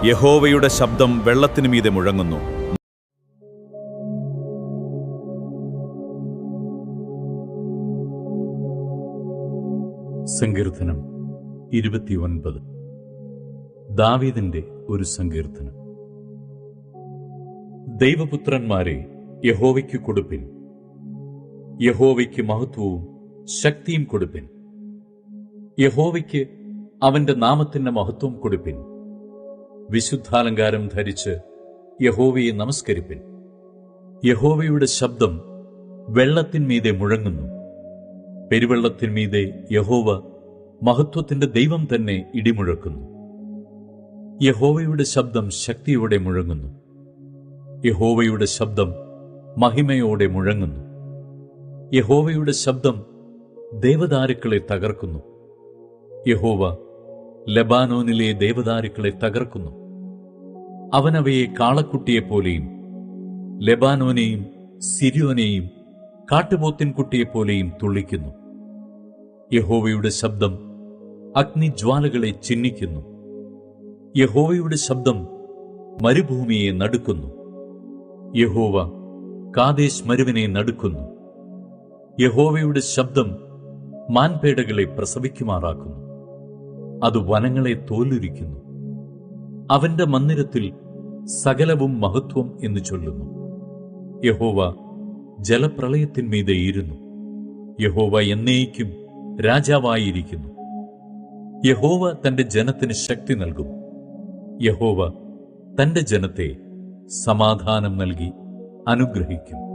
യഹോവയുടെ ശബ്ദം വെള്ളത്തിനു മീതെ മുഴങ്ങുന്നു. സങ്കീർത്തനം 29. ദാവീദിന്റെ ഒരു സങ്കീർത്തനം. ദൈവപുത്രന്മാരെ, യഹോവയ്ക്ക് കൊടുപ്പിൻ, യഹോവയ്ക്ക് മഹത്വവും ശക്തിയും കൊടുപ്പിൻ. യഹോവയ്ക്ക് അവന്റെ നാമത്തിന്റെ മഹത്വം കൊടുപ്പിൻ. വിശുദ്ധാലങ്കാരം ധരിച്ച് യഹോവയെ നമസ്കരിപ്പിൻ. യഹോവയുടെ ശബ്ദം വെള്ളത്തിന്മീതെ മുഴങ്ങുന്നു. പെരുവെള്ളത്തിന്മീതെ യഹോവ മഹത്വത്തിന്റെ ദൈവം തന്നെ ഇടിമുഴക്കുന്നു. യഹോവയുടെ ശബ്ദം ശക്തിയോടെ മുഴങ്ങുന്നു. യഹോവയുടെ ശബ്ദം മഹിമയോടെ മുഴങ്ങുന്നു. യഹോവയുടെ ശബ്ദം ദേവദാരുക്കളെ തകർക്കുന്നു. യഹോവ ലെബാനോനിലെ ദേവദാരുക്കളെ തകർക്കുന്നു. അവനവയെ കാളക്കുട്ടിയെപ്പോലെയും ലെബാനോനെയും സിരിയോനെയും കാട്ടുപോത്തിൻകുട്ടിയെപ്പോലെയും തുള്ളിക്കുന്നു. യഹോവയുടെ ശബ്ദം അഗ്നിജ്വാലകളെ ചിന്നിക്കുന്നു. യഹോവയുടെ ശബ്ദം മരുഭൂമിയെ നടുക്കുന്നു. യഹോവ കാദേശ് മരുവിനെ നടുക്കുന്നു. യഹോവയുടെ ശബ്ദം മാൻപേടകളെ പ്രസവിക്കുമാറാക്കുന്നു. അത് വനങ്ങളെ തോലുരിക്കുന്നു. അവന്റെ മന്ദിരത്തിൽ സകലവും മഹത്വം എന്ന് ചൊല്ലുന്നു. യഹോവ ജലപ്രളയത്തിന്മീതെ ഇരുന്നു. യഹോവ എന്നേക്കും രാജാവായിരിക്കുന്നു. യഹോവ തന്റെ ജനത്തിന് ശക്തി നൽകും. യഹോവ തന്റെ ജനത്തെ സമാധാനം നൽകി അനുഗ്രഹിക്കും.